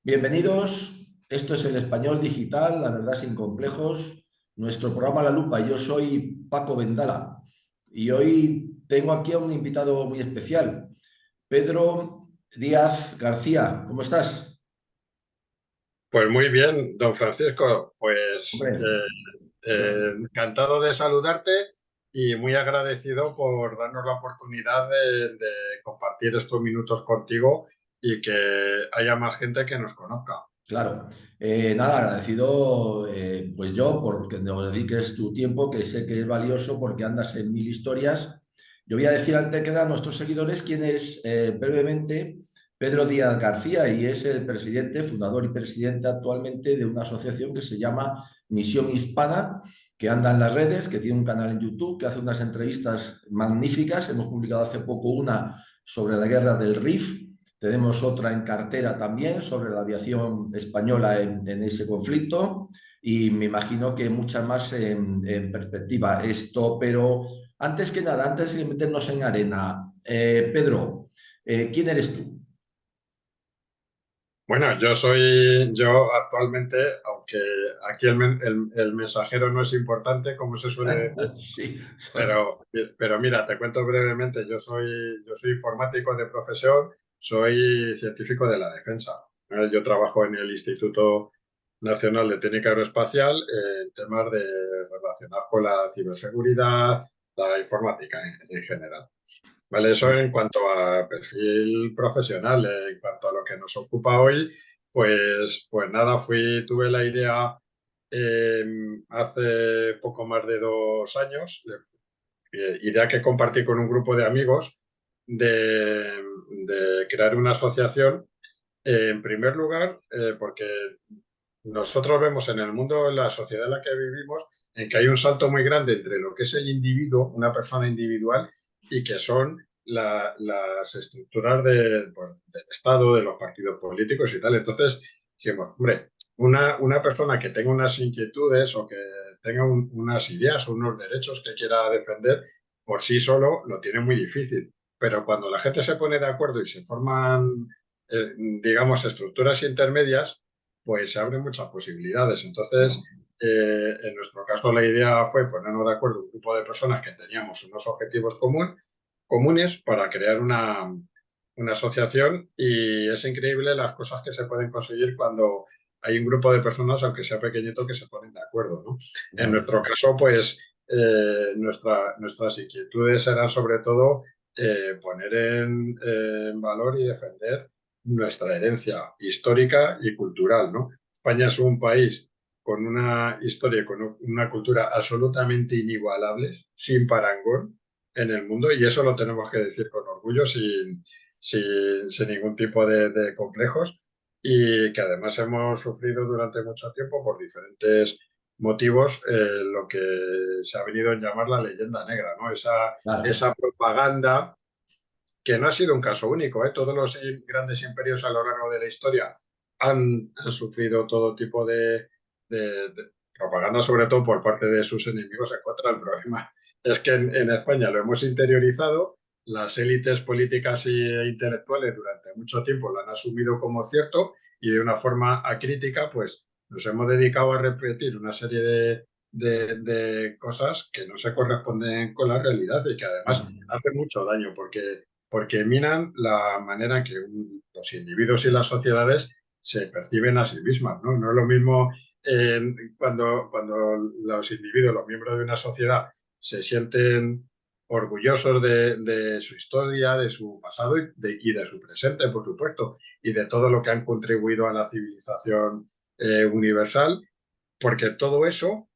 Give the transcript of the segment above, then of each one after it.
Bienvenidos, esto es el Español Digital, la verdad sin complejos, nuestro programa La Lupa. Yo soy Paco Vendala y hoy tengo aquí a un invitado muy especial, Pedro Díaz García. ¿Cómo estás? Pues muy bien, don Francisco, pues Hombre, encantado de saludarte y muy agradecido por darnos la oportunidad de compartir estos minutos contigo y que haya más gente que nos conozca. claro. Nada, agradecido pues yo porque nos dediques tu tiempo, que sé que es valioso porque andas en mil historias. Yo voy a decir antes que nada a nuestros seguidores quién es brevemente Pedro Díaz García y es el presidente, fundador y presidente actualmente de una asociación que se llama Misión Hispana, que anda en las redes, que tiene un canal en YouTube, que hace unas entrevistas magníficas. Hemos publicado hace poco una sobre la guerra del Rif. Tenemos otra en cartera también sobre la aviación española en ese conflicto y me imagino que muchas más en perspectiva. Esto, pero antes que nada, antes de meternos en arena, Pedro, ¿quién eres tú? Bueno, yo actualmente, aunque aquí el mensajero no es importante, como se suele decir. Sí, Pero mira, te cuento brevemente, yo soy informático de profesión, soy científico de la defensa. Yo trabajo en el Instituto Nacional de Técnica Aeroespacial en temas relacionados con la ciberseguridad, la informática en general. Vale, eso en cuanto a perfil profesional. En cuanto a lo que nos ocupa hoy, pues nada, tuve la idea eh, hace poco más de 2 años, idea que compartí con un grupo de amigos de crear una asociación, en primer lugar, porque nosotros vemos en el mundo, en la sociedad en la que vivimos, en que hay un salto muy grande entre lo que es el individuo, una persona individual, y que son las estructuras del Estado, de los partidos políticos y tal. Entonces, dijimos, hombre, una persona que tenga unas inquietudes o que tenga unas ideas o unos derechos que quiera defender, por sí solo lo tiene muy difícil. Pero cuando la gente se pone de acuerdo y se forman, digamos, estructuras intermedias, pues se abren muchas posibilidades. Entonces, en nuestro caso, la idea fue ponernos de acuerdo un grupo de personas que teníamos unos objetivos comunes para crear una asociación, y es increíble las cosas que se pueden conseguir cuando hay un grupo de personas, aunque sea pequeñito, que se ponen de acuerdo, ¿no? En claro. nuestro caso, pues nuestras inquietudes eran sobre todo poner en valor y defender nuestra herencia histórica y cultural, ¿no? España es un país con una historia y con una cultura absolutamente inigualables, sin parangón en el mundo, y eso lo tenemos que decir con orgullo, sin ningún tipo de complejos, y que además hemos sufrido durante mucho tiempo por diferentes motivos, lo que se ha venido a llamar la leyenda negra, ¿no? Claro. Esa propaganda, que no ha sido un caso único, ¿eh? Todos los grandes imperios a lo largo de la historia han sufrido todo tipo de propaganda, sobre todo por parte de sus enemigos en contra. El problema es que en España lo hemos interiorizado, las élites políticas e intelectuales durante mucho tiempo lo han asumido como cierto, y de una forma acrítica, pues nos hemos dedicado a repetir una serie de cosas que no se corresponden con la realidad y que además hacen mucho daño, porque minan la manera en que los individuos y las sociedades se perciben a sí mismas, ¿no? No es lo mismo cuando los individuos, los miembros de una sociedad, se sienten orgullosos de su historia, de su pasado y de su presente, por supuesto, y de todo lo que han contribuido a la civilización universal, porque todo eso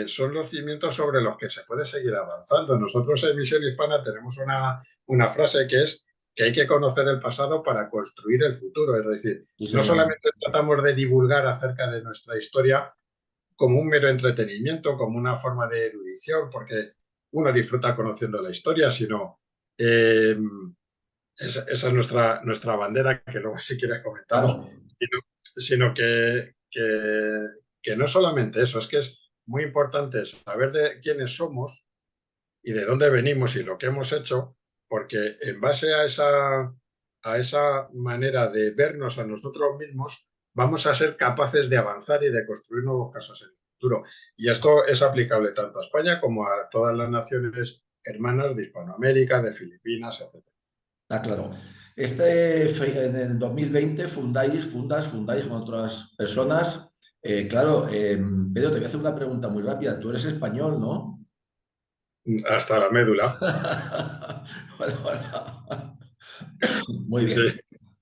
son los cimientos sobre los que se puede seguir avanzando. Nosotros en Misión Hispana tenemos una frase que es que hay que conocer el pasado para construir el futuro. Es decir, Sí, no señor. solamente tratamos de divulgar acerca de nuestra historia como un mero entretenimiento, como una forma de erudición, porque uno disfruta conociendo la historia, sino eh, esa es nuestra bandera, que luego si quieres comentamos, Claro. sino que no solamente eso, es que es muy importante saber de quiénes somos y de dónde venimos y lo que hemos hecho, porque en base a esa manera de vernos a nosotros mismos, vamos a ser capaces de avanzar y de construir nuevos casos en el futuro. Y esto es aplicable tanto a España como a todas las naciones hermanas de Hispanoamérica, de Filipinas, etc. Está claro. En el 2020 fundáis con otras personas. Claro, Pedro, te voy a hacer una pregunta muy rápida. Tú eres español, ¿no? Hasta la médula. Bueno, bueno. Muy Sí,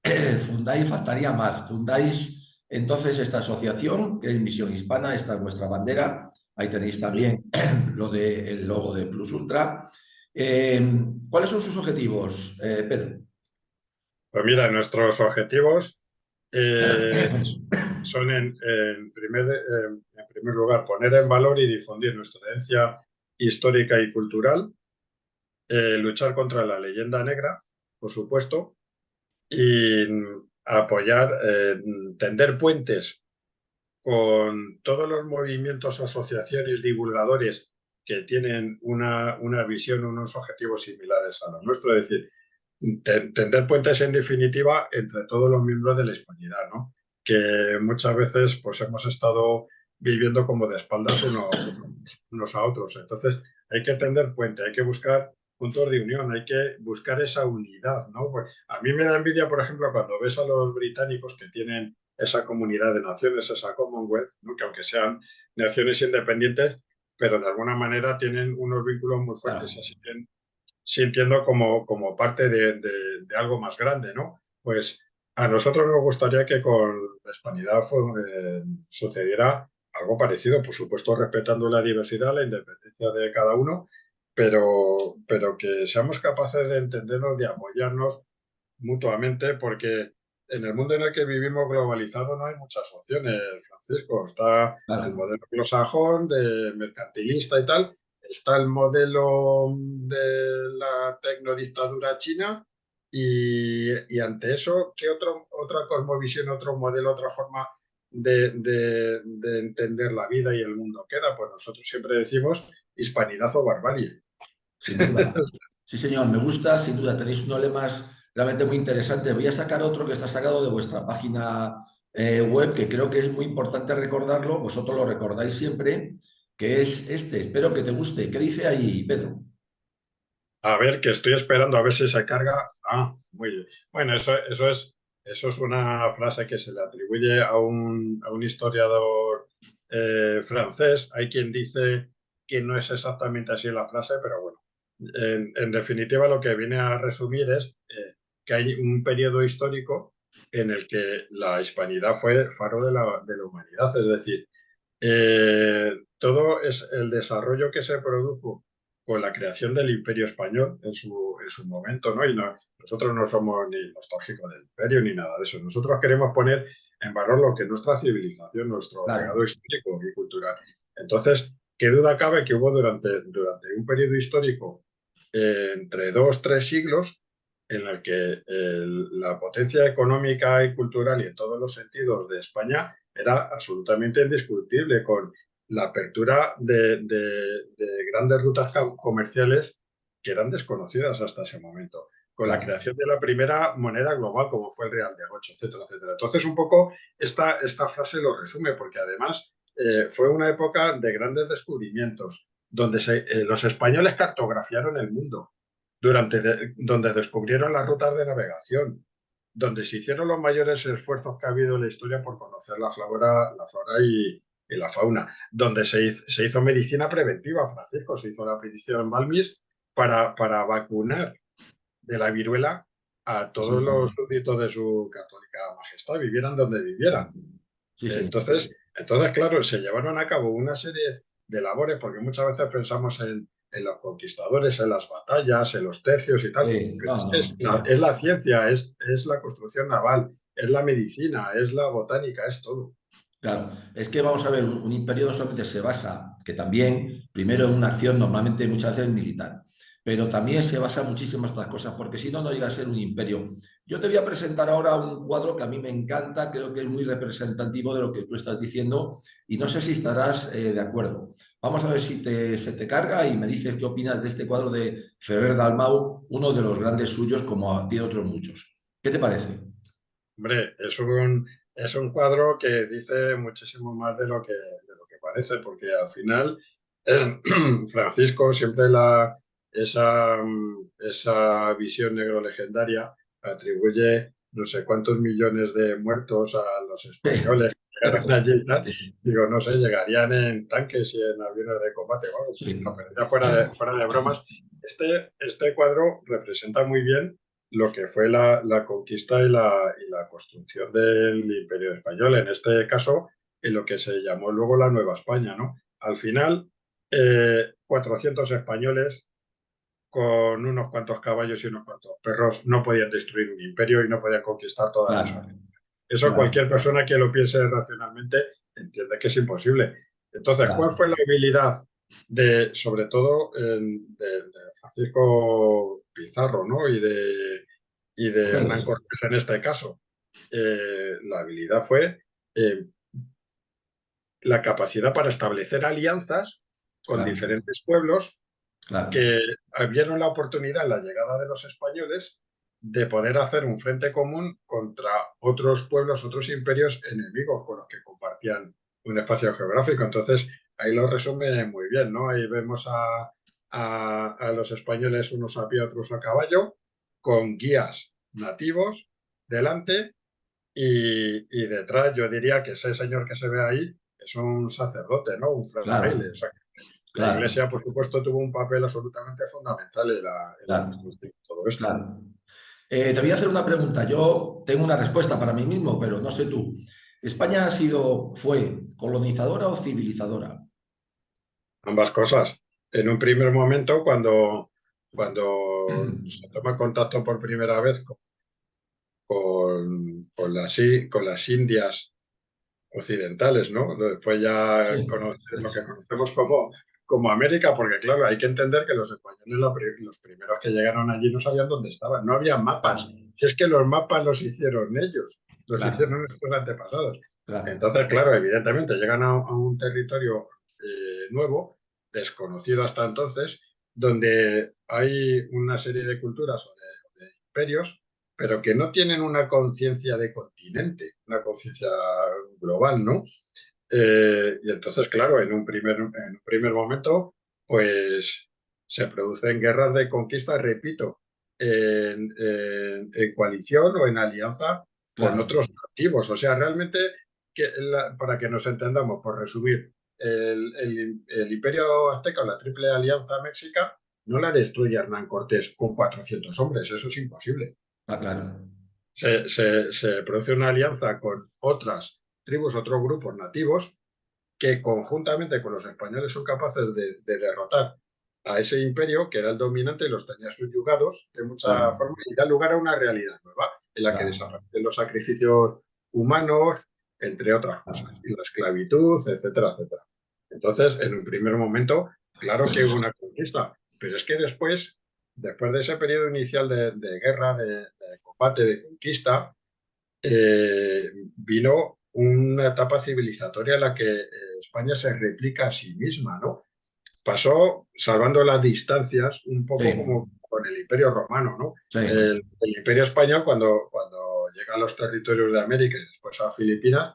bien. Fundáis, faltaría más. Fundáis entonces esta asociación, que es Misión Hispana, esta es vuestra bandera. Ahí tenéis sí. también el logo de Plus Ultra. ¿Cuáles son sus objetivos, Pedro? Pues mira, nuestros objetivos son en primer lugar poner en valor y difundir nuestra herencia histórica y cultural, luchar contra la leyenda negra, por supuesto, y apoyar, tender puentes con todos los movimientos, asociaciones, divulgadores que tienen una visión, unos objetivos similares a los nuestros, es decir, tender puentes en definitiva entre todos los miembros de la hispanidad, ¿no? Que muchas veces pues hemos estado viviendo como de espaldas unos a otros. Entonces hay que tender puente, hay que buscar puntos de unión, hay que buscar esa unidad, ¿no? Pues a mí me da envidia, por ejemplo, cuando ves a los británicos que tienen esa comunidad de naciones, esa Commonwealth, ¿no? Que aunque sean naciones independientes, pero de alguna manera tienen unos vínculos muy fuertes, Claro. así que sintiendo como parte de algo más grande, ¿no? Pues a nosotros nos gustaría que con la hispanidad sucediera algo parecido, por supuesto respetando la diversidad, la independencia de cada uno, pero que seamos capaces de entendernos, de apoyarnos mutuamente, porque en el mundo en el que vivimos globalizado no hay muchas opciones, Francisco. Está el Claro. modelo anglosajón de mercantilista y tal, está el modelo de la tecnodictadura china y ante eso, ¿qué otra cosmovisión, otro modelo, otra forma de entender la vida y el mundo queda? Pues nosotros siempre decimos hispanidad o barbarie. Sin duda. Sí, señor, me gusta, sin duda. Tenéis unos lemas realmente muy interesantes. Voy a sacar otro que está sacado de vuestra página web, que creo que es muy importante recordarlo. Vosotros lo recordáis siempre, que es este. Espero que te guste. ¿Qué dice ahí, Pedro? A ver, que estoy esperando a ver si se carga. Ah, muy bien. Bueno, eso es una frase que se le atribuye a un historiador francés. Hay quien dice que no es exactamente así la frase, pero bueno. En definitiva, lo que viene a resumir es que hay un periodo histórico en el que la hispanidad fue faro de la humanidad. Es decir, todo es el desarrollo que se produjo con la creación del Imperio Español en su momento, ¿no? Y nosotros no somos ni nostálgicos del Imperio ni nada de eso. Nosotros queremos poner en valor lo que es nuestra civilización, nuestro legado Claro, histórico y cultural. Entonces, qué duda cabe que hubo durante un periodo histórico entre 2 o 3 siglos en el que la potencia económica y cultural y en todos los sentidos de España era absolutamente indiscutible, con la apertura de grandes rutas comerciales que eran desconocidas hasta ese momento, con la claro. creación de la primera moneda global como fue el Real de Ocho, etcétera, etcétera. Entonces, un poco esta frase lo resume, porque además fue una época de grandes descubrimientos, donde los españoles cartografiaron el mundo, donde descubrieron las rutas de navegación, donde se hicieron los mayores esfuerzos que ha habido en la historia por conocer la flora y la fauna, donde se hizo medicina preventiva, Francisco, se hizo la petición en Balmis para vacunar de la viruela a Sí, todos señor. los súbditos de su católica majestad, vivieran donde Sí, vivieran. sí, señor. Entonces, claro, se llevaron a cabo una serie de labores, porque muchas veces pensamos en los conquistadores, en las batallas, en los tercios y tal, pero No, es no, que es la ciencia, es la construcción naval, es la medicina, es la botánica, es todo. claro, es que vamos a ver, un imperio no solamente se basa, que también, primero en una acción normalmente muchas veces militar, pero también se basa en muchísimas otras cosas, porque si no, no llega a ser un imperio. Yo te voy a presentar ahora un cuadro que a mí me encanta, creo que es muy representativo de lo que tú estás diciendo y no sé si estarás de acuerdo. Vamos a ver si se te carga y me dices qué opinas de este cuadro de Ferrer Dalmau, uno de los grandes suyos, como tiene otros muchos. ¿Qué te parece? Hombre, es un cuadro que dice muchísimo más de lo que parece, porque al final Francisco siempre esa visión negro legendaria atribuye no sé cuántos millones de muertos a los españoles que llegaron allí y tal. Digo, no sé, llegarían en tanques y en aviones de combate o algo. No, Sí, pero ya fuera de bromas, este cuadro representa muy bien lo que fue la conquista y la construcción del Imperio Español, en este caso, en lo que se llamó luego la Nueva España, ¿no? Al final, 400 españoles con unos cuantos caballos y unos cuantos perros no podían destruir un imperio y no podían conquistar todas las claro, zonas. Eso claro, cualquier persona que lo piense racionalmente entiende que es imposible. Entonces, ¿cuál claro. fue la habilidad sobre todo, de Francisco Pizarro, ¿no? Y de Hernán Cortés, Cortés en este caso? La habilidad fue eh, la capacidad para establecer alianzas con claro, diferentes pueblos claro, que vieron la oportunidad en la llegada de los españoles de poder hacer un frente común contra otros pueblos, otros imperios enemigos con los que compartían un espacio geográfico. Entonces, ahí lo resume muy bien, ¿no? Ahí vemos a los españoles unos a pie, otros a caballo, con guías nativos delante y detrás yo diría que ese señor que se ve ahí es un sacerdote, ¿no? Un fraile. claro, O sea, la claro, Iglesia, por supuesto, tuvo un papel absolutamente fundamental en la claro, construcción de todo esto. claro. Te voy a hacer una pregunta. Yo tengo una respuesta para mí mismo, pero no sé tú. ¿España fue colonizadora o civilizadora? Ambas cosas. En un primer momento, cuando se toma contacto por primera vez con las Indias occidentales, ¿no? Después ya Sí, lo que conocemos como América, porque claro, hay que entender que los españoles, los primeros que llegaron allí no sabían dónde estaban, no había claro, mapas. Si es que los mapas los hicieron ellos, los claro, hicieron nuestros antepasados. claro, Entonces, claro, evidentemente llegan a un territorio nuevo, desconocido hasta entonces, donde hay una serie de culturas o de imperios, pero que no tienen una conciencia de continente, una conciencia global, ¿no? Y entonces, claro, en un primer momento, pues se producen guerras de conquista, repito, en coalición o en alianza con claro, otros activos. O sea, realmente, para que nos entendamos, por resumir, el Imperio Azteca o la Triple Alianza Méxica no la destruye Hernán Cortés con 400 hombres, eso es imposible. está claro, Se produce una alianza con otras tribus, otros grupos nativos, que conjuntamente con los españoles son capaces de derrotar a ese imperio que era el dominante y los tenía subyugados de mucha claro, forma y da lugar a una realidad nueva en la que claro, desaparecen los sacrificios humanos, entre otras cosas, claro, y la esclavitud, etcétera, etcétera. Entonces, en un primer momento, claro que hubo una conquista, pero es que después de ese periodo inicial de guerra, de combate, de conquista, vino una etapa civilizatoria en la que España se replica a sí misma, ¿no? Pasó salvando las distancias un poco sí, como con el Imperio Romano, ¿no? sí, El Imperio Español, cuando llega a los territorios de América y después a Filipinas,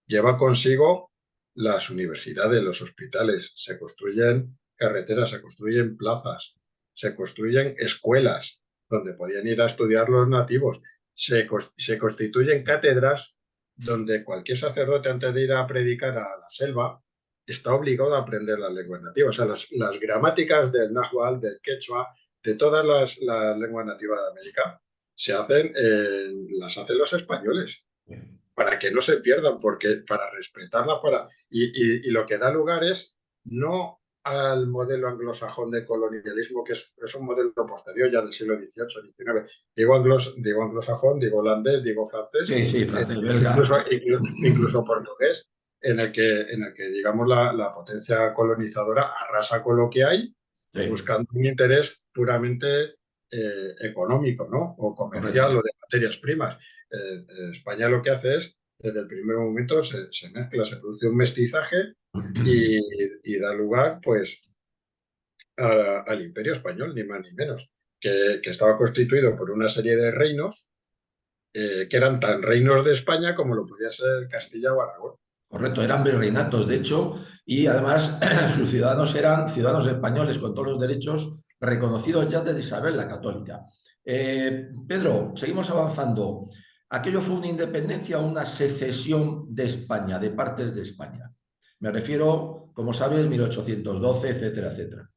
lleva consigo las universidades, los hospitales, se construyen carreteras, se construyen plazas, se construyen escuelas donde podían ir a estudiar los nativos, se constituyen cátedras donde cualquier sacerdote antes de ir a predicar a la selva está obligado a aprender las lenguas nativas. O sea, las gramáticas del náhuatl, del quechua, de todas las lenguas nativas de América, las hacen los españoles para que no se pierdan, porque para respetarla, y lo que da lugar es no al modelo anglosajón de colonialismo, que es un modelo posterior ya del siglo XVIII, XIX. Digo anglosajón, digo holandés, digo francés, sí, sí, francés, belga, incluso portugués, en el que digamos, la potencia colonizadora arrasa con lo que hay, sí, buscando un interés puramente económico, ¿no? O correcto. comercial o de materias primas. España lo que hace es, desde el primer momento, se mezcla, se produce un mestizaje y da lugar, pues, al Imperio Español, ni más ni menos, que estaba constituido por una serie de reinos que eran tan reinos de España como lo podía ser Castilla o Aragón. Correcto, eran virreinatos, de hecho, y además sus ciudadanos eran ciudadanos españoles con todos los derechos reconocidos ya desde Isabel la Católica. Pedro, seguimos avanzando. ¿Aquello fue una independencia o una secesión de España, de partes de España? Me refiero, como sabes, 1812, etcétera, etcétera.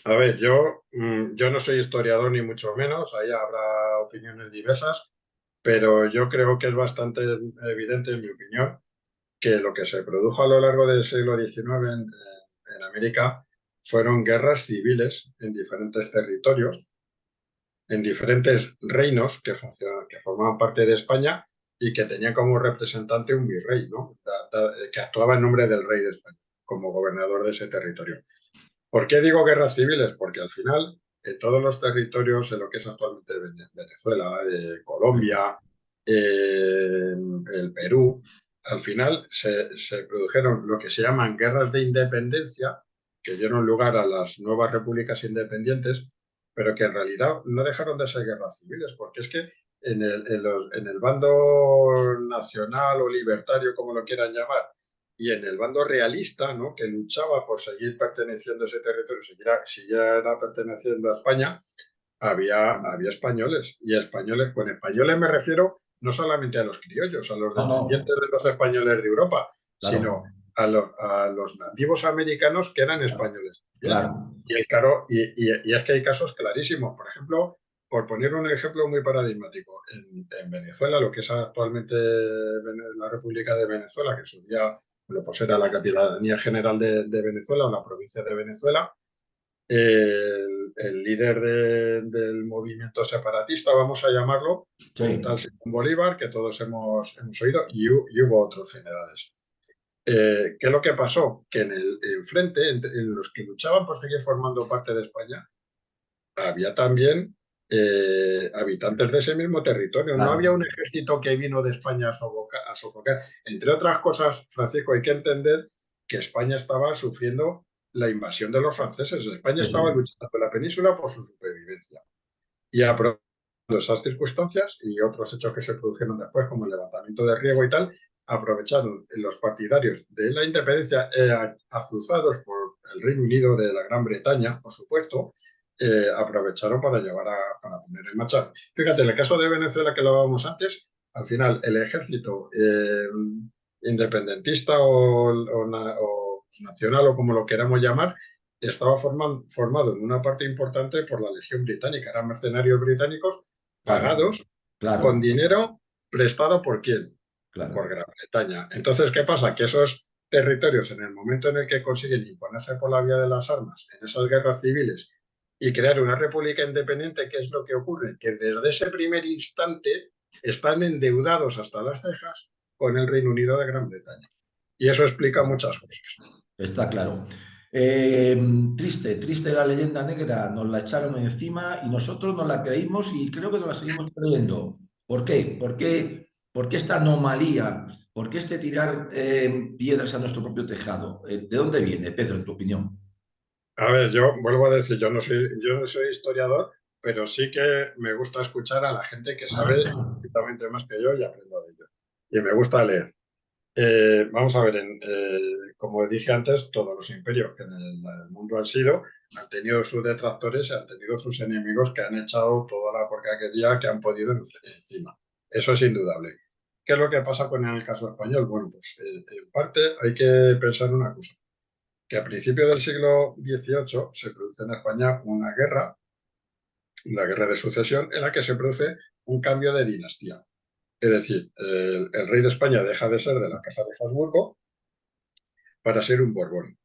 A ver, yo no soy historiador ni mucho menos, ahí habrá opiniones diversas, pero yo creo que es bastante evidente, en mi opinión, que lo que se produjo a lo largo del siglo XIX en América fueron guerras civiles en diferentes territorios, en diferentes reinos que formaban parte de España y que tenían como representante un virrey, ¿no? Que actuaba en nombre del rey de España como gobernador de ese territorio. ¿Por qué digo guerras civiles? Porque al final, en todos los territorios, en lo que es actualmente Venezuela, Colombia, el Perú, al final se produjeron lo que se llaman guerras de independencia, que dieron lugar a las nuevas repúblicas independientes, pero que en realidad no dejaron de ser guerras civiles, porque es que en el bando nacional o libertario, como lo quieran llamar, y en el bando realista, ¿no?, que luchaba por seguir perteneciendo a ese territorio, siguiera perteneciendo a España, había españoles. Y españoles, con españoles me refiero no solamente a los criollos, a los No, no, descendientes de los españoles de Europa, sino claro, a los nativos americanos que eran claro, españoles también. claro. Y es que hay casos clarísimos. Por ejemplo, por poner un ejemplo muy paradigmático, en Venezuela, lo que es actualmente la República de Venezuela, que en su día, bueno, pues era la Capitanía General de Venezuela o la provincia de Venezuela, el líder del movimiento separatista, vamos a llamarlo, fue un tal Sí, Simón Bolívar, que todos hemos oído, y hubo otros generales. ¿Qué es lo que pasó? Que en frente, en los que luchaban por seguir formando parte de España, había también habitantes de ese mismo territorio. No había claro. un ejército que vino de España a sofocar. Entre otras cosas, Francisco, hay que entender que España estaba sufriendo la invasión de los franceses. España Sí, estaba sí. luchando en la península por su supervivencia. Y aprovechando esas circunstancias y otros hechos que se produjeron después, como el levantamiento de Riego y tal, aprovecharon los partidarios de la independencia, azuzados por el Reino Unido de la Gran Bretaña, por supuesto, aprovecharon para poner en marcha. Fíjate, en el caso de Venezuela que lo hablábamos antes, al final el ejército independentista o nacional o como lo queramos llamar, estaba formado en una parte importante por la Legión Británica. Eran mercenarios británicos Claro, pagados con claro, dinero prestado ¿por quién? Por claro. Gran Bretaña. Entonces, ¿qué pasa? Que esos territorios, en el momento en el que consiguen imponerse por la vía de las armas en esas guerras civiles y crear una república independiente, ¿qué es lo que ocurre? Que desde ese primer instante están endeudados hasta las cejas con el Reino Unido de Gran Bretaña. Y eso explica muchas cosas. Está claro. Triste, triste la leyenda negra, nos la echaron encima y nosotros nos la creímos y creo que nos la seguimos creyendo. ¿Por qué? ¿Por qué esta anomalía? ¿Por qué este tirar piedras a nuestro propio tejado? ¿De dónde viene, Pedro, en tu opinión? A ver, yo vuelvo a decir, yo no soy historiador, pero sí que me gusta escuchar a la gente que sabe infinitamente más que yo y aprendo de ello. Y me gusta leer. Vamos a ver, como dije antes, todos los imperios que en el mundo han sido, han tenido sus detractores y han tenido sus enemigos que han echado toda la porquería que han podido encima. Eso es indudable. ¿Qué es lo que pasa con el caso español? Bueno, pues en parte hay que pensar una cosa, que a principios del siglo XVIII se produce en España una guerra, la guerra de sucesión, en la que se produce un cambio de dinastía. Es decir, el rey de España deja de ser de la Casa de Habsburgo para ser un Borbón.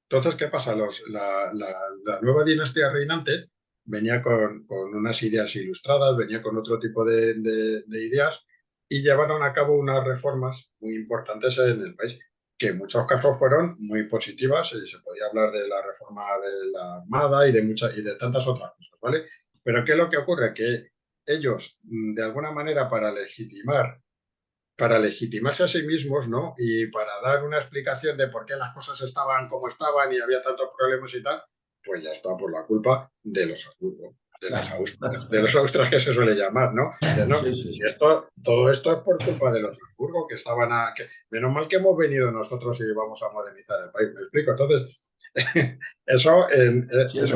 Entonces, ¿qué pasa? La nueva dinastía reinante venía con unas ideas ilustradas, venía con otro tipo de ideas y llevaron a cabo unas reformas muy importantes en el país, que en muchos casos fueron muy positivas y se podía hablar de la reforma de la Armada y de tantas otras cosas, ¿vale? Pero ¿qué es lo que ocurre? Que ellos, de alguna manera, para legitimarse a sí mismos, ¿no? Y para dar una explicación de por qué las cosas estaban como estaban y había tantos problemas y tal, pues ya está por la culpa de los Habsburgo. de los austrias que se suele llamar, ¿no? No, Sí, si sí. todo esto es por culpa de los Habsburgo, que estaban menos mal que hemos venido nosotros y vamos a modernizar el país, ¿me explico? Entonces, Sí, es eso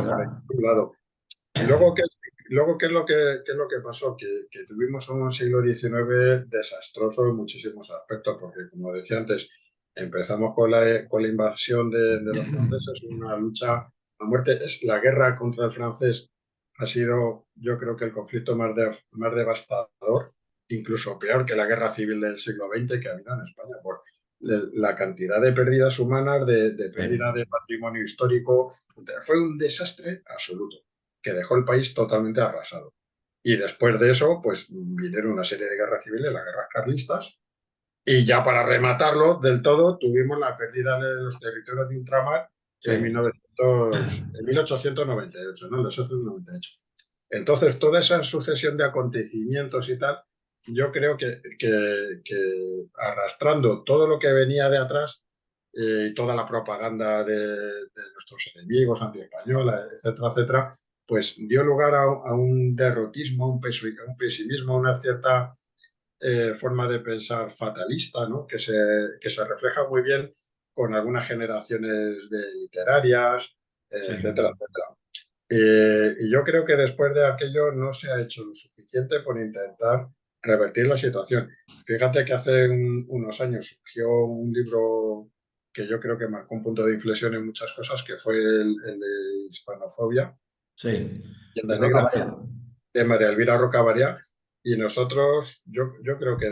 por ahí, verdad. por un lado. Y luego, ¿qué es lo que pasó? Que tuvimos un siglo XIX desastroso en muchísimos aspectos, porque como decía antes, empezamos con la invasión de los franceses, una lucha a muerte. La guerra contra el francés ha sido, yo creo que el conflicto más devastador, incluso peor que la guerra civil del siglo XX que ha habido en España, por la cantidad de pérdidas humanas, de pérdida Sí, de patrimonio histórico. Fue un desastre absoluto que dejó el país totalmente arrasado. Y después de eso, pues vinieron una serie de guerras civiles, las guerras carlistas, y ya para rematarlo del todo, tuvimos la pérdida de los territorios de ultramar en, sí. 1900, en 1898, ¿no? En 1898. Entonces, toda esa sucesión de acontecimientos y tal, yo creo que arrastrando todo lo que venía de atrás y toda la propaganda de nuestros enemigos antiespañola, etcétera, etcétera, pues dio lugar a un derrotismo, a un pesimismo, a una cierta forma de pensar fatalista, ¿no? Que se refleja muy bien con algunas generaciones de literarias, Sí, etcétera, etcétera. Y yo creo que después de aquello no se ha hecho lo suficiente por intentar revertir la situación. Fíjate que hace unos años surgió un libro que yo creo que marcó un punto de inflexión en muchas cosas, que fue el de Hispanofobia, sí. Leyenda De Roca Negra, Barea. de María Elvira Rocabaria, y nosotros, yo creo que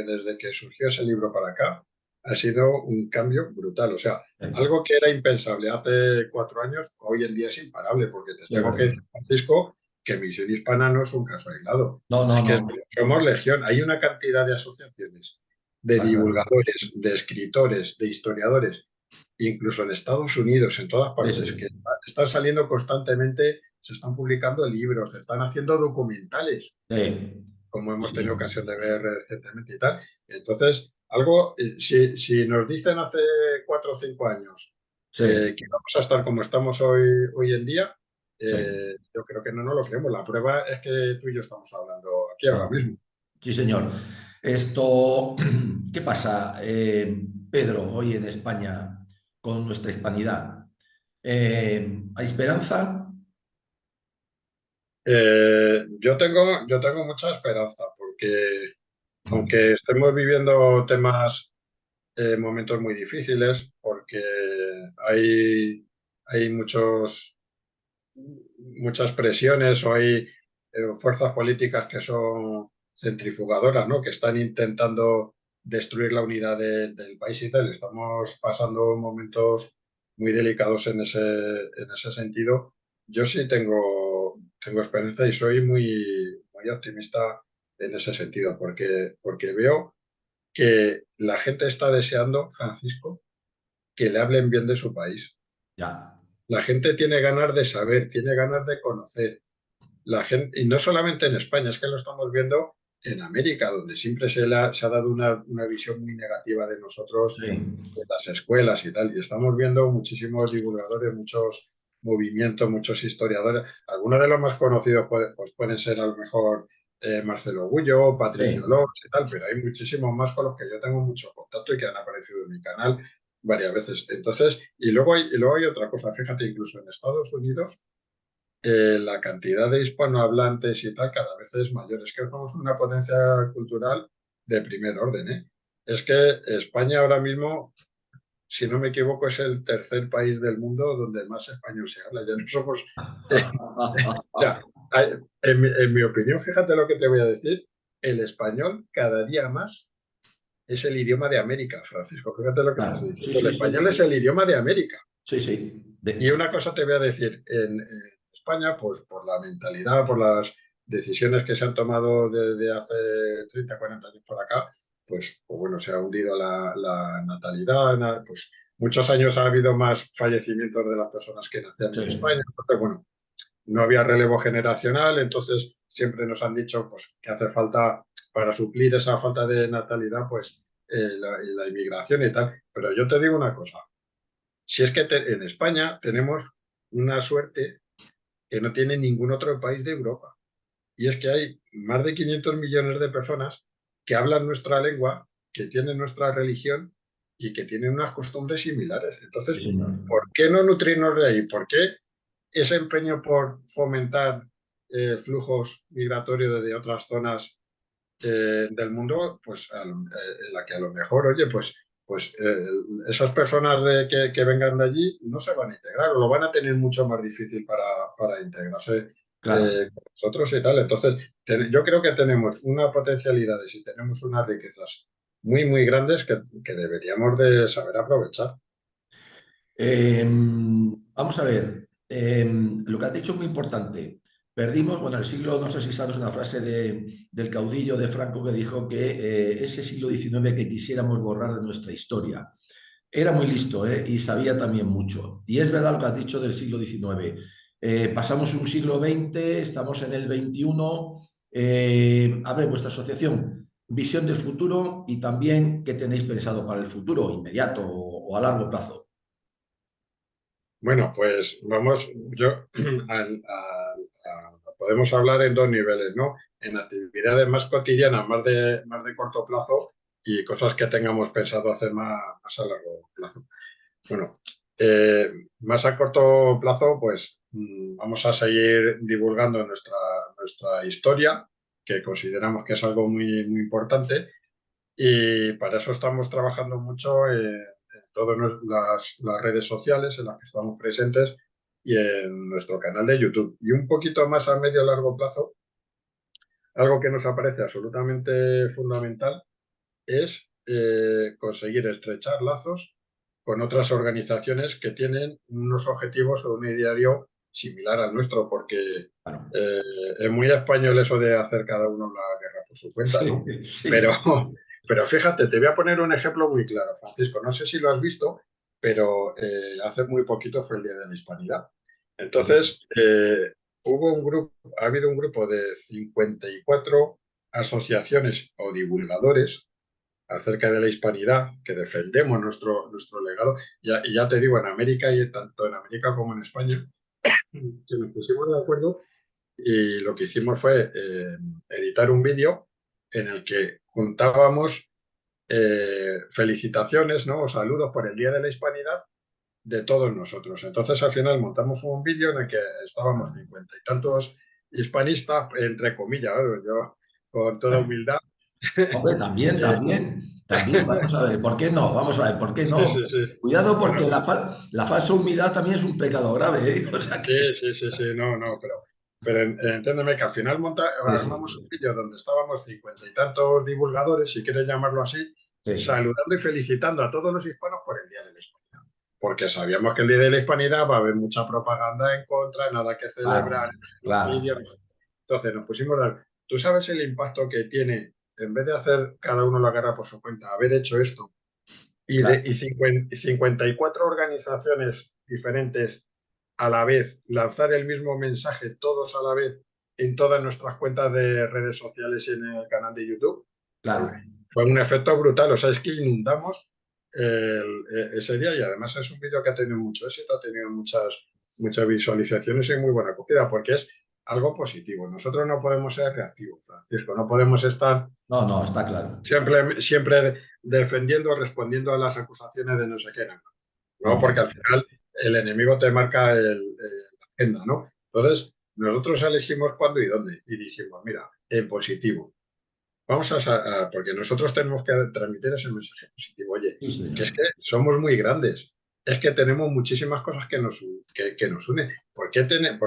desde que surgió ese libro para acá, ha sido un cambio brutal. O sea, algo que era impensable hace 4 años, hoy en día es imparable, porque te Sí, es tengo que verdad. decir, Francisco, que Misión Hispana no es un caso aislado. No, no, Es que no. somos legión. Hay una cantidad de asociaciones, de Está claro. divulgadores, de escritores, de historiadores, incluso en Estados Unidos, en todas Sí, partes, que sí. están saliendo constantemente, se están publicando libros, se están haciendo documentales, Sí, como sí, hemos tenido sí. ocasión de ver recientemente y tal. Entonces, si nos dicen hace 4 o 5 años Sí, que vamos a estar como estamos hoy en día, sí. yo creo que no nos lo creemos. La prueba es que tú y yo estamos hablando aquí ahora No. mismo. Sí, señor. Esto, ¿qué pasa, Pedro, hoy en España con nuestra hispanidad? ¿Hay esperanza? Yo tengo mucha esperanza porque aunque estemos viviendo momentos muy difíciles, porque hay muchas presiones o hay fuerzas políticas que son centrifugadoras, ¿no? Que están intentando destruir la unidad del país y tal. Estamos pasando momentos muy delicados en ese sentido. Yo sí tengo esperanza y soy muy optimista en ese sentido, porque veo que la gente está deseando, Francisco, que le hablen bien de su país. Ya. La gente tiene ganas de saber, tiene ganas de conocer. La gente, y no solamente en España, es que lo estamos viendo en América, donde siempre se ha dado una visión muy negativa de nosotros Sí, en las escuelas y tal. Y estamos viendo muchísimos divulgadores, muchos movimientos, muchos historiadores. Algunos de los más conocidos pues pueden ser a lo mejor Marcelo Gullo, Patricio sí. López y tal, pero hay muchísimos más con los que yo tengo mucho contacto y que han aparecido en mi canal varias veces. Entonces, y luego hay otra cosa, fíjate, incluso en Estados Unidos la cantidad de hispanohablantes y tal cada vez es mayor. Es que somos una potencia cultural de primer orden, ¿eh? Es que España ahora mismo, si no me equivoco, es el tercer país del mundo donde más español se habla. Ya no somos... o sea, en mi opinión, fíjate lo que te voy a decir, el español cada día más es el idioma de América, Francisco. Fíjate lo que te estoy Claro. Sí, diciendo. El sí, sí, español es sí. el idioma de América. Sí, sí. Y una cosa te voy a decir, en España, pues por la mentalidad, por las decisiones que se han tomado desde hace 30, 40 años por acá, pues bueno, se ha hundido la natalidad, pues muchos años ha habido más fallecimientos de las personas que nacían en España, Sí, entonces bueno, no había relevo generacional, entonces siempre nos han dicho pues que hace falta, para suplir esa falta de natalidad, pues la inmigración y tal. Pero yo te digo una cosa, si es que en España tenemos una suerte que no tiene ningún otro país de Europa. Y es que hay más de 500 millones de personas que hablan nuestra lengua, que tienen nuestra religión y que tienen unas costumbres similares. Sí, Entonces, señor. ¿por qué no nutrirnos de ahí? ¿Por qué ese empeño por fomentar flujos migratorios de otras zonas del mundo, pues en la que a lo mejor, oye, pues esas personas que vengan de allí no se van a integrar, o lo van a tener mucho más difícil para integrarse Claro. con nosotros y tal. Entonces, yo creo que tenemos una potencialidad y tenemos unas riquezas muy, muy grandes que deberíamos de saber aprovechar. Vamos a ver, lo que has dicho es muy importante. Perdimos, bueno, el siglo, no sé si sabes una frase del caudillo de Franco que dijo que ese siglo XIX que quisiéramos borrar de nuestra historia. Era muy listo, ¿eh? Y sabía también mucho. Y es verdad lo que has dicho del siglo XIX. Pasamos un siglo XX, estamos en el XXI. A ver, vuestra asociación, visión del futuro y también qué tenéis pensado para el futuro, inmediato o a largo plazo. Bueno, pues vamos, podemos hablar en dos niveles, ¿no? En actividades más cotidianas, más de corto plazo y cosas que tengamos pensado hacer más a largo plazo. Bueno, eh, más a corto plazo, pues vamos a seguir divulgando nuestra historia, que consideramos que es algo muy, muy importante, y para eso estamos trabajando mucho en todas las redes sociales en las que estamos presentes y en nuestro canal de YouTube. Y un poquito más a medio largo plazo, algo que nos parece absolutamente fundamental es conseguir estrechar lazos con otras organizaciones que tienen unos objetivos o un ideario similar al nuestro, porque Claro. es muy español eso de hacer cada uno la guerra por su cuenta, ¿no? Sí, sí, Pero, pero fíjate, te voy a poner un ejemplo muy claro, Francisco. No sé si lo has visto, pero hace muy poquito fue el Día de la Hispanidad. sí. Entonces, ha habido un grupo de 54 asociaciones o divulgadores acerca de la hispanidad, que defendemos nuestro legado. Y ya te digo, en América y tanto en América como en España, que nos pusimos de acuerdo y lo que hicimos fue editar un vídeo en el que juntábamos felicitaciones, ¿no? O saludos por el Día de la Hispanidad de todos nosotros. Entonces, al final montamos un vídeo en el que estábamos 50 y tantos hispanistas, entre comillas, ¿no? Yo con toda Bueno, humildad. hombre, también, eh, también, también. Vamos a ver, ¿por qué no? Vamos a ver, ¿por qué sí, no? sí, sí. Cuidado Bueno, porque la falsa humildad también es un pecado grave, ¿eh? O sea que... sí, sí, sí, sí, no, no, pero entiéndeme que al final Sí, armamos un vídeo donde estábamos 50 y tantos divulgadores, si quieres llamarlo así, sí, saludando y felicitando a todos los hispanos por el Día de la Hispanidad. Porque sabíamos que el Día de la Hispanidad va a haber mucha propaganda en contra, nada que claro, celebrar, claro, genocidio. Entonces nos pusimos a dar, ¿tú sabes el impacto que tiene, en vez de hacer cada uno la guerra por su cuenta, haber hecho esto claro, y 54 organizaciones diferentes a la vez, lanzar el mismo mensaje todos a la vez en todas nuestras cuentas de redes sociales y en el canal de YouTube? Fue, claro. fue un efecto brutal, o sea, es que inundamos ese día y además es un vídeo que ha tenido mucho éxito, ha tenido muchas visualizaciones y muy buena acogida porque es algo positivo. Nosotros no podemos ser reactivos, Francisco, no podemos estar No, no, está claro. siempre defendiendo o respondiendo a las acusaciones de no sé qué. ¿No? Porque No, al final el enemigo te marca la agenda, ¿no? Entonces, nosotros elegimos cuándo y dónde y dijimos, mira, en positivo. Porque nosotros tenemos que transmitir ese mensaje positivo. Oye, sí, que señor. es que somos muy grandes, es que tenemos muchísimas cosas que nos unen. ¿Por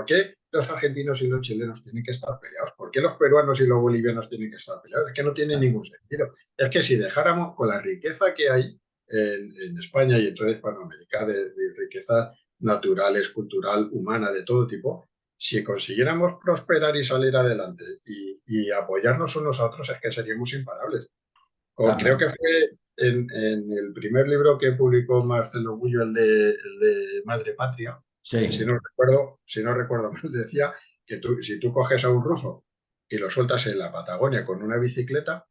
qué los argentinos y los chilenos tienen que estar peleados? ¿Por qué los peruanos y los bolivianos tienen que estar peleados? Es que no tiene ningún sentido. Es que si dejáramos con la riqueza que hay en España y en toda Hispanoamérica de riqueza natural, cultural, humana, de todo tipo, si consiguiéramos prosperar y salir adelante y apoyarnos unos a otros, es que seríamos imparables. Creo Claro, que fue en el primer libro que publicó Marcelo Gullo, el de Madre Patria, sí, si no recuerdo mal, decía que si tú coges a un ruso y lo sueltas en la Patagonia con una bicicleta,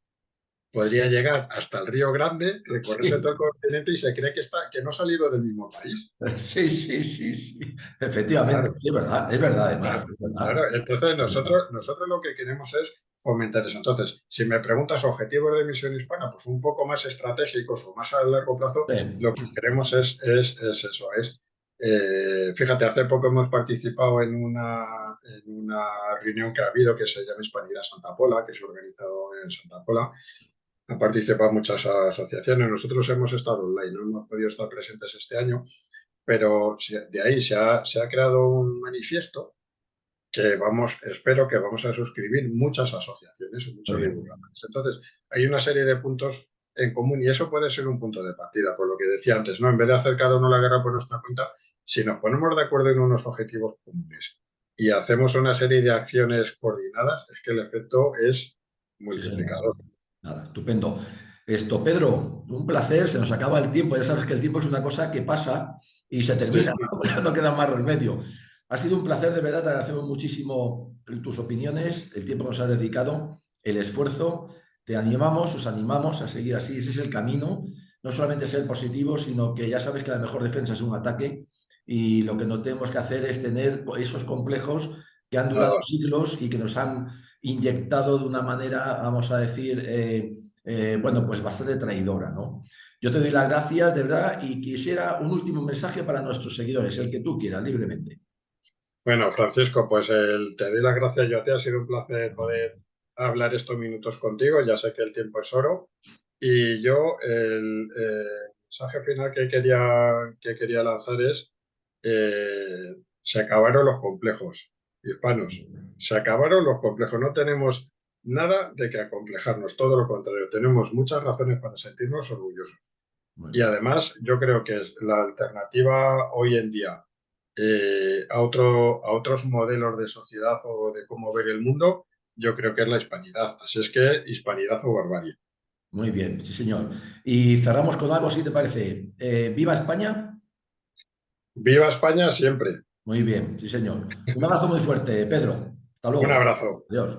podría llegar hasta el Río Grande, recorrerse todo Sí, el continente y se cree que no ha salido del mismo país. sí, sí, sí, sí. Efectivamente, Claro, sí, es verdad además, claro, es verdad. claro. Entonces Es verdad. nosotros lo que queremos es fomentar eso. Entonces, si me preguntas objetivos de misión hispana, pues un poco más estratégicos o más a largo plazo, lo que Sí, queremos es eso, fíjate, hace poco hemos participado en una reunión que ha habido que se llama Hispanidad Santa Pola, que se ha organizado en Santa Pola. Han participado muchas asociaciones. Nosotros hemos estado online, no hemos podido estar presentes este año, pero de ahí se ha creado un manifiesto que espero que vamos a suscribir muchas asociaciones y muy muchos bien. divulgadores. Entonces, hay una serie de puntos en común y eso puede ser un punto de partida, por lo que decía antes, ¿no? En vez de hacer cada uno la guerra por nuestra cuenta, si nos ponemos de acuerdo en unos objetivos comunes y hacemos una serie de acciones coordinadas, es que el efecto es Sí, señor. multiplicador. Nada, estupendo. Esto, Pedro, un placer, se nos acaba el tiempo. Ya sabes que el tiempo es una cosa que pasa y se Sí, termina, sí. ya no queda más remedio. Ha sido un placer, de verdad, te agradecemos muchísimo tus opiniones, el tiempo que nos has dedicado, el esfuerzo. Te animamos, os animamos a seguir así, ese es el camino. No solamente ser positivo, sino que ya sabes que la mejor defensa es un ataque y lo que no tenemos que hacer es tener esos complejos que han durado Nada. siglos y que nos han inyectado de una manera, vamos a decir, bueno, pues bastante traidora, ¿no? Yo te doy las gracias, de verdad, y quisiera un último mensaje para nuestros seguidores, el que tú quieras, libremente. Bueno, Francisco, pues te doy las gracias yo a ti. Ha sido un placer poder hablar estos minutos contigo. Ya sé que el tiempo es oro. Y yo el mensaje final que quería lanzar es, se acabaron los complejos hispanos. Se acabaron los complejos. No tenemos nada de que acomplejarnos, todo lo contrario. Tenemos muchas razones para sentirnos orgullosos. Muy Y bien. además, yo creo que es la alternativa hoy en día a otros modelos de sociedad o de cómo ver el mundo, yo creo que es la hispanidad. Así es que hispanidad o barbarie. Muy bien, sí, señor. Y cerramos con algo, si te parece. ¿Viva España? ¡Viva España siempre! Muy bien, sí, señor. Un abrazo muy fuerte, Pedro. Hasta Un luego. abrazo. Adiós.